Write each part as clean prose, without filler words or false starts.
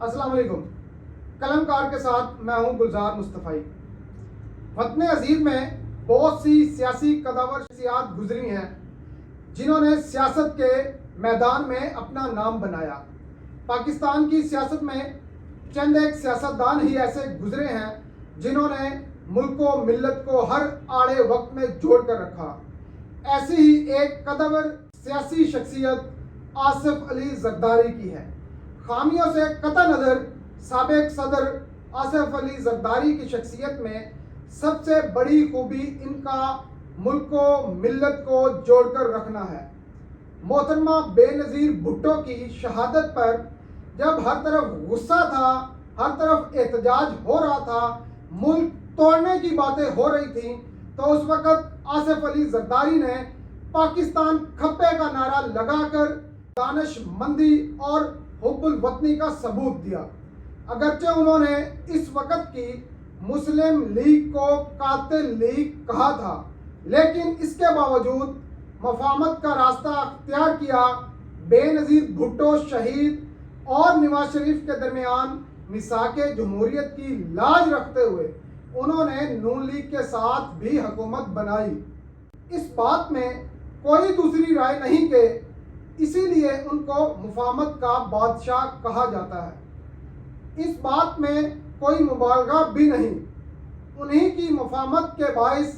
السلام علیکم. قلم کار کے ساتھ میں ہوں گلزار مصطفی. وطن عزیز میں بہت سی سیاسی قداور شخصیات گزری ہیں جنہوں نے سیاست کے میدان میں اپنا نام بنایا. پاکستان کی سیاست میں چند ایک سیاستدان ہی ایسے گزرے ہیں جنہوں نے ملک و ملت کو ہر آڑے وقت میں جوڑ کر رکھا. ایسی ہی ایک قداور سیاسی شخصیت آصف علی زرداری کی ہے. خامیوں سے قطع نظر سابق صدر آصف علی زرداری کی شخصیت میں سب سے بڑی خوبی ان کا ملک و ملت کو جوڑ کر رکھنا ہے. محترمہ بے نظیر بھٹو کی شہادت پر جب ہر طرف غصہ تھا، ہر طرف احتجاج ہو رہا تھا، ملک توڑنے کی باتیں ہو رہی تھیں، تو اس وقت آصف علی زرداری نے پاکستان کھپے کا نعرہ لگا کر دانش مندی اور حب الوطنی کا ثبوت دیا. اگرچہ انہوں نے اس وقت کی مسلم لیگ کو قاتل لیگ کہا تھا، لیکن اس کے باوجود مفاہمت کا راستہ اختیار کیا. بے نظیر بھٹو شہید اور نواز شریف کے درمیان میثاق جمہوریت کی لاج رکھتے ہوئے انہوں نے نون لیگ کے ساتھ بھی حکومت بنائی. اس بات میں کوئی دوسری رائے نہیں کہ اسی لیے ان کو مفاہمت کا بادشاہ کہا جاتا ہے. اس بات میں کوئی مبالغہ بھی نہیں. انہی کی مفاہمت کے باعث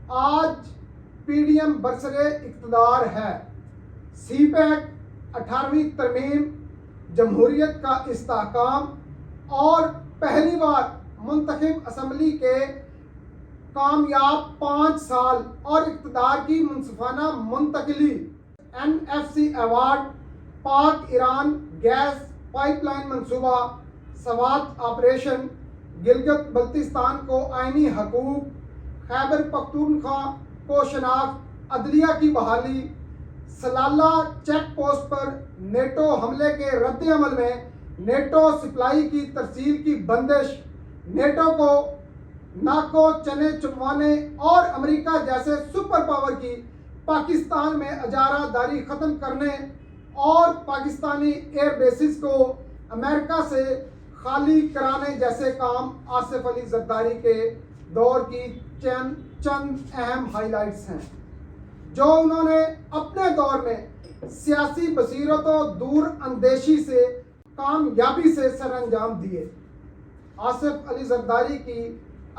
آج پی ڈی ایم برسر اقتدار ہے. سی پیک، 18ویں ترمیم، جمہوریت کا استحکام اور پہلی بار منتخب اسمبلی کے کامیاب 5 سال اور اقتدار کی منصفانہ منتقلی، این ایف سی ایوارڈ، پاک ایران گیس پائپ لائن منصوبہ، سوات آپریشن، گلگت بلتستان کو آئینی حقوق، خیبر پختونخوا کو شناخت، عدلیہ کی بحالی، سلالہ چیک پوسٹ پر نیٹو حملے کے رد عمل میں نیٹو سپلائی کی ترسیل کی بندش، نیٹو کو ناکو چنے چنوانے اور امریکہ جیسے سپر پاور کی پاکستان میں اجارہ داری ختم کرنے اور پاکستانی ایئر بیسز کو امریکہ سے خالی کرانے جیسے کام آصف علی زرداری کے دور کی چند اہم ہائی لائٹس ہیں جو انہوں نے اپنے دور میں سیاسی بصیرت و دور اندیشی سے کامیابی سے سر انجام دیے. آصف علی زرداری کی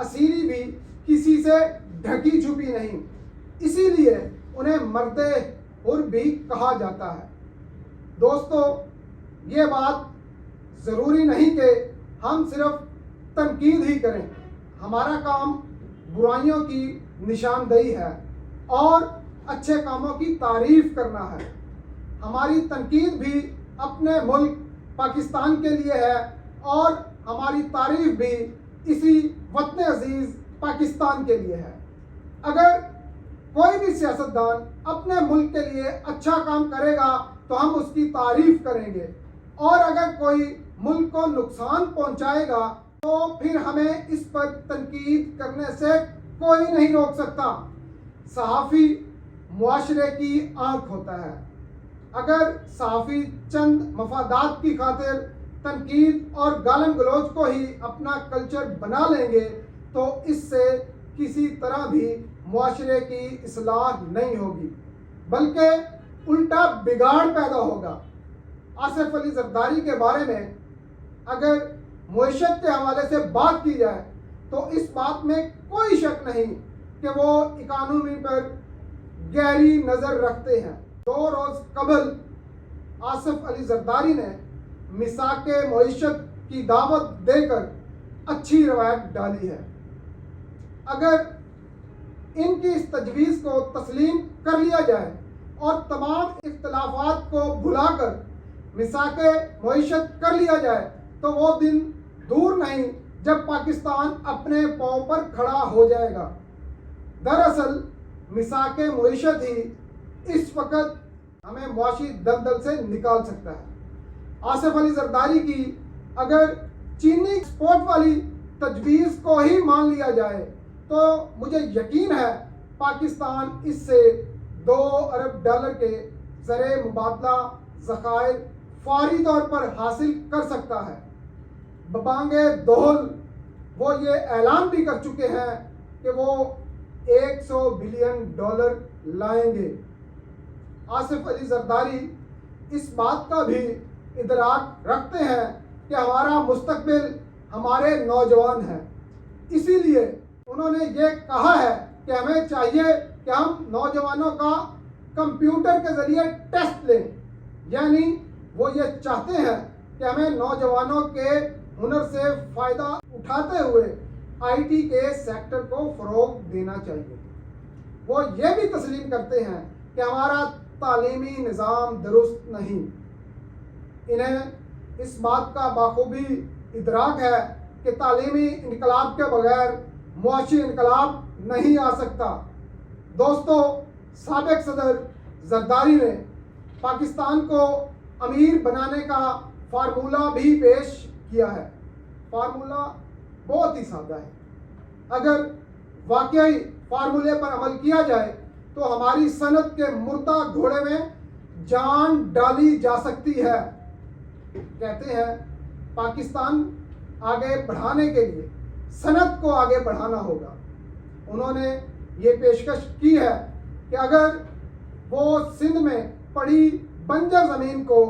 اسیری بھی کسی سے ڈھکی چھپی نہیں، اسی لیے انہیں مرد حر بھی کہا جاتا ہے. دوستو، یہ بات ضروری نہیں کہ ہم صرف تنقید ہی کریں. ہمارا کام برائیوں کی نشاندہی ہے اور اچھے کاموں کی تعریف کرنا ہے. ہماری تنقید بھی اپنے ملک پاکستان کے لیے ہے اور ہماری تعریف بھی اسی وطن عزیز پاکستان کے لیے ہے. اگر کوئی بھی سیاستدان اپنے ملک کے لیے اچھا کام کرے گا تو ہم اس کی تعریف کریں گے، اور اگر کوئی ملک کو نقصان پہنچائے گا تو پھر ہمیں اس پر تنقید کرنے سے کوئی نہیں روک سکتا. صحافی معاشرے کی آنکھ ہوتا ہے. اگر صحافی چند مفادات کی خاطر تنقید اور گالم گلوچ کو ہی اپنا کلچر بنا لیں گے تو اس سے کسی طرح بھی معاشرے کی اصلاح نہیں ہوگی، بلکہ الٹا بگاڑ پیدا ہوگا. آصف علی زرداری کے بارے میں اگر معیشت کے حوالے سے بات کی جائے تو اس بات میں کوئی شک نہیں کہ وہ اکانومی پر گہری نظر رکھتے ہیں. 2 روز قبل آصف علی زرداری نے میثاق معیشت کی دعوت دے کر اچھی روایت ڈالی ہے. اگر ان کی اس تجویز کو تسلیم کر لیا جائے اور تمام اختلافات کو بھلا کر میثاق معیشت کر لیا جائے تو وہ دن دور نہیں جب پاکستان اپنے پاؤں پر کھڑا ہو جائے گا. دراصل میثاق معیشت ہی اس وقت ہمیں معاشی دلدل سے نکال سکتا ہے. آصف علی زرداری کی اگر چینی ایکسپورٹ والی تجویز کو ہی مان لیا جائے تو مجھے یقین ہے پاکستان اس سے $2 ارب کے زر مبادلہ ذخائر فوری طور پر حاصل کر سکتا ہے. ببانگے دہل وہ یہ اعلان بھی کر چکے ہیں کہ وہ $100 بلین لائیں گے۔ آصف علی زرداری اس بات کا بھی ادراک رکھتے ہیں کہ ہمارا مستقبل ہمارے نوجوان ہیں، اسی لیے انہوں نے یہ کہا ہے کہ ہمیں چاہیے کہ ہم نوجوانوں کا کمپیوٹر کے ذریعے ٹیسٹ لیں، یعنی وہ یہ چاہتے ہیں کہ ہمیں نوجوانوں کے ہنر سے فائدہ اٹھاتے ہوئے آئی ٹی کے سیکٹر کو فروغ دینا چاہیے۔ وہ یہ بھی تسلیم کرتے ہیں کہ ہمارا تعلیمی نظام درست نہیں۔ انہیں اس بات کا بخوبی ادراک ہے کہ تعلیمی انقلاب کے بغیر معاشی انقلاب نہیں آ سکتا۔ دوستو، سابق صدر زرداری نے پاکستان کو امیر بنانے کا فارمولہ بھی پیش کیا ہے۔ فارمولہ بہت ہی سادہ ہے، اگر واقعی فارمولے پر عمل کیا جائے تو ہماری صنعت کے مردہ گھوڑے میں جان ڈالی جا سکتی ہے۔ کہتے ہیں پاکستان آگے بڑھانے کے لیے صنعت کو آگے بڑھانا ہوگا۔ انہوں نے یہ پیشکش کی ہے کہ اگر وہ سندھ میں پڑی بنجر زمین کو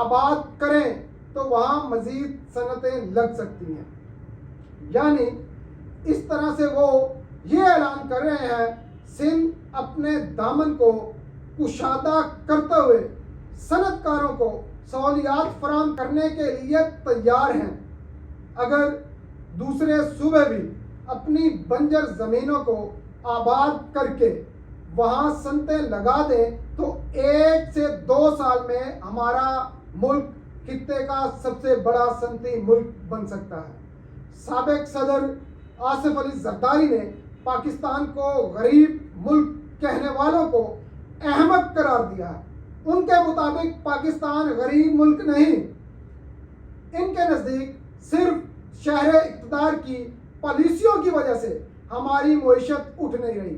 آباد کریں تو وہاں مزید صنعتیں لگ سکتی ہیں، یعنی اس طرح سے وہ یہ اعلان کر رہے ہیں سندھ اپنے دامن کو کشادہ کرتے ہوئے صنعت کاروں کو سہولیات فراہم کرنے کے لیے تیار ہیں۔ اگر دوسرے صوبے بھی اپنی بنجر زمینوں کو آباد کر کے وہاں صنعتیں لگا دیں تو 1 سے 2 سال میں ہمارا ملک خطے کا سب سے بڑا صنعتی ملک بن سکتا ہے۔ سابق صدر آصف علی زرداری نے پاکستان کو غریب ملک کہنے والوں کو احمق قرار دیا ہے۔ ان کے مطابق پاکستان غریب ملک نہیں، ان کے نزدیک صرف شہر اقتدار کی پالیسیوں کی وجہ سے ہماری معیشت اٹھ نہیں رہی۔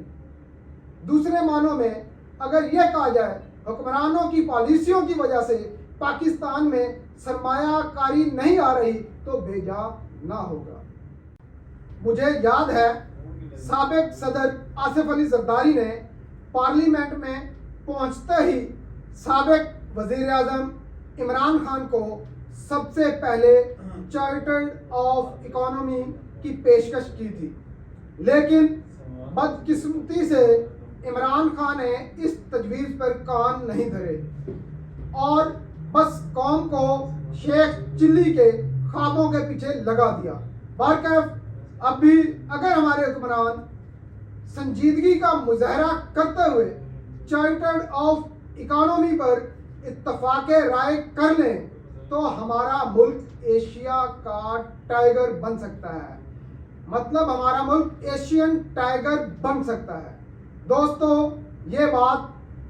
دوسرے معنوں میں اگر یہ کہا جائے حکمرانوں کی پالیسیوں کی وجہ سے پاکستان میں سرمایہ کاری نہیں آ رہی تو بے جا نہ ہوگا۔ مجھے یاد ہے سابق صدر آصف علی زرداری نے پارلیمنٹ میں پہنچتے ہی سابق وزیر اعظم عمران خان کو سب سے پہلے چارٹرڈ آف اکانومی کی پیشکش کی تھی، لیکن بدقسمتی سے عمران خان نے اس تجویز پر کان نہیں دھرے اور بس قوم کو شیخ چلی کے خوابوں کے پیچھے لگا دیا۔ بہرکیف اب بھی اگر ہمارے حکمران سنجیدگی کا مظاہرہ کرتے ہوئے چارٹرڈ آف اکانومی پر اتفاق رائے کر لیں تو ہمارا ملک ایشیا کا ٹائیگر بن سکتا ہے، مطلب ہمارا ملک ایشین ٹائیگر بن سکتا ہے۔ دوستو، یہ بات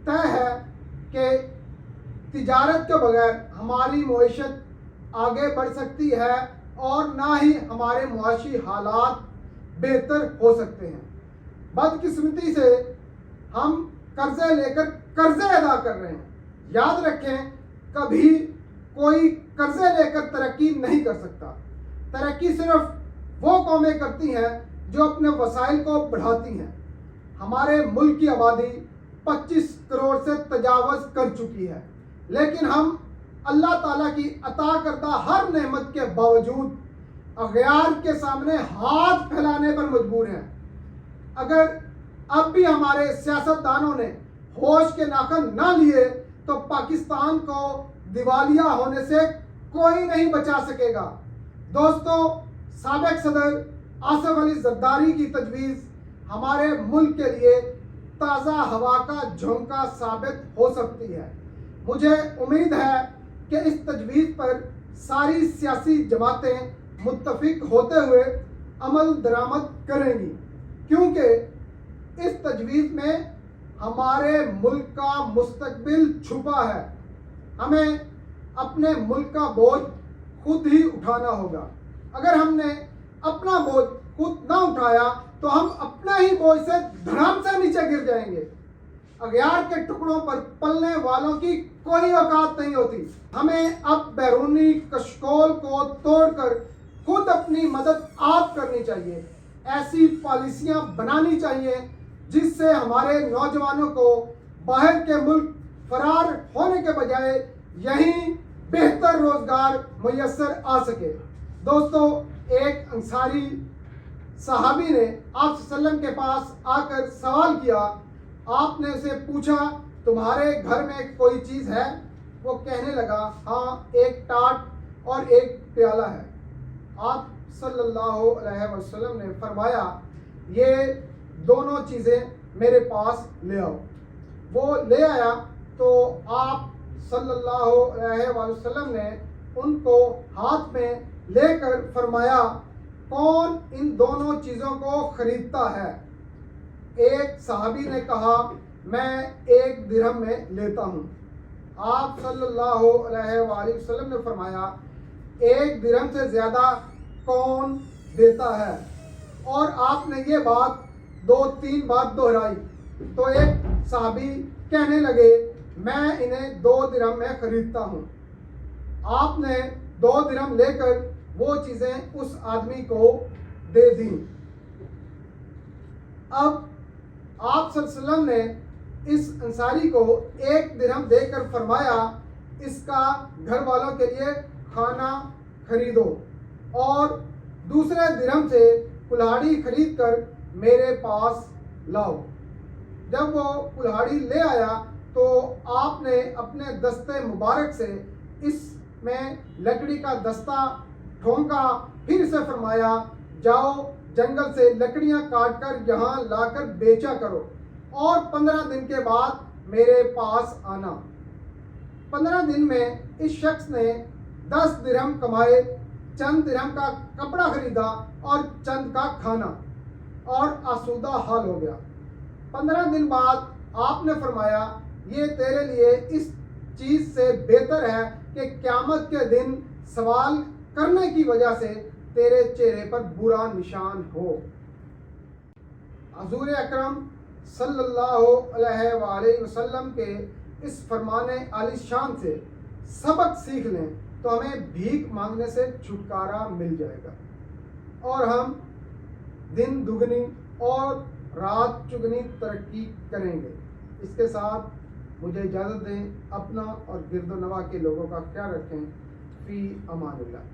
طے ہے کہ تجارت کے بغیر ہماری معیشت آگے بڑھ سکتی ہے اور نہ ہی ہمارے معاشی حالات بہتر ہو سکتے ہیں۔ بدقسمتی سے ہم قرضے لے کر قرضے ادا کر رہے ہیں۔ یاد رکھیں، کبھی کوئی قرضے لے کر ترقی نہیں کر سکتا۔ ترقی صرف وہ قومیں کرتی ہیں جو اپنے وسائل کو بڑھاتی ہیں۔ ہمارے ملک کی آبادی 25 کروڑ سے تجاوز کر چکی ہے، لیکن ہم اللہ تعالیٰ کی عطا کردہ ہر نعمت کے باوجود اغیار کے سامنے ہاتھ پھیلانے پر مجبور ہیں۔ اگر اب بھی ہمارے سیاستدانوں نے ہوش کے ناخن نہ لیے تو پاکستان کو دیوالیہ ہونے سے کوئی نہیں بچا سکے گا۔ دوستو، سابق صدر آصف علی زرداری کی تجویز ہمارے ملک کے لیے تازہ ہوا کا جھونکا ثابت ہو سکتی ہے۔ مجھے امید ہے کہ اس تجویز پر ساری سیاسی جماعتیں متفق ہوتے ہوئے عمل درآمد کریں گی، کیونکہ اس تجویز میں ہمارے ملک کا مستقبل چھپا ہے۔ ہمیں اپنے ملک کا بوجھ خود ہی اٹھانا ہوگا۔ اگر ہم نے اپنا بوجھ خود نہ اٹھایا تو ہم اپنے ہی بوجھ سے دھڑام سے نیچے گر جائیں گے۔ اغیار کے ٹکڑوں پر پلنے والوں کی کوئی اوقات نہیں ہوتی۔ ہمیں اب بیرونی کشکول کو توڑ کر خود اپنی مدد آپ کرنی چاہیے. ایسی پالیسیاں بنانی چاہیے جس سے ہمارے نوجوانوں کو باہر کے ملک فرار ہونے کے بجائے یہیں بہتر روزگار میسر آ سکے. دوستو، ایک انصاری صحابی نے آپ صلی اللہ علیہ وسلم کے پاس آ کر سوال کیا. آپ نے اسے پوچھا تمہارے گھر میں کوئی چیز ہے؟ وہ کہنے لگا ہاں، ایک ٹاٹ اور ایک پیالہ ہے. آپ صلی اللہ علیہ وسلم نے فرمایا یہ دونوں چیزیں میرے پاس لے آؤ. وہ لے آیا تو آپ صلی اللہ علیہ وسلم نے ان کو ہاتھ میں لے کر فرمایا کون ان دونوں چیزوں کو خریدتا ہے؟ ایک صحابی نے کہا میں 1 درہم میں لیتا ہوں. آپ صلی اللہ علیہ وآلہ وسلم نے فرمایا 1 درہم سے زیادہ کون دیتا ہے؟ اور آپ نے یہ بات 2-3 بار دہرائی تو ایک صحابی کہنے لگے میں انہیں 2 درہم میں خریدتا ہوں. آپ نے 2 درہم لے کر وہ چیزیں اس آدمی کو دے دیں. اب آپ صلی اللہ علیہ وسلم نے اس انصاری کو 1 درہم دے کر فرمایا اس کا گھر والوں کے لیے کھانا خریدو اور دوسرے درہم سے کلہاڑی خرید کر میرے پاس لاؤ. جب وہ کلہاڑی لے آیا تو آپ نے اپنے دستے مبارک سے اس میں لکڑی کا دستہ ٹھونکا، پھر سے فرمایا جاؤ جنگل سے لکڑیاں کاٹ کر یہاں لا کر بیچا کرو اور 15 دن کے بعد میرے پاس آنا. 15 دن میں اس شخص نے 10 درہم کمائے، چند درہم کا کپڑا خریدا اور چند کا کھانا، اور آسودہ حال ہو گیا. 15 دن بعد آپ نے فرمایا یہ تیرے لیے اس چیز سے بہتر ہے کہ قیامت کے دن سوال کرنے کی وجہ سے تیرے چہرے پر برا نشان ہو. حضور اکرم صلی اللہ علیہ وآلہ وسلم کے اس فرمان عالی شان سے سبق سیکھ لیں تو ہمیں بھیک مانگنے سے چھٹکارا مل جائے گا اور ہم دن دگنی اور رات چگنی ترقی کریں گے. اس کے ساتھ مجھے اجازت دیں. اپنا اور گرد و نواح کے لوگوں کا خیال رکھیں. فی امان اللہ.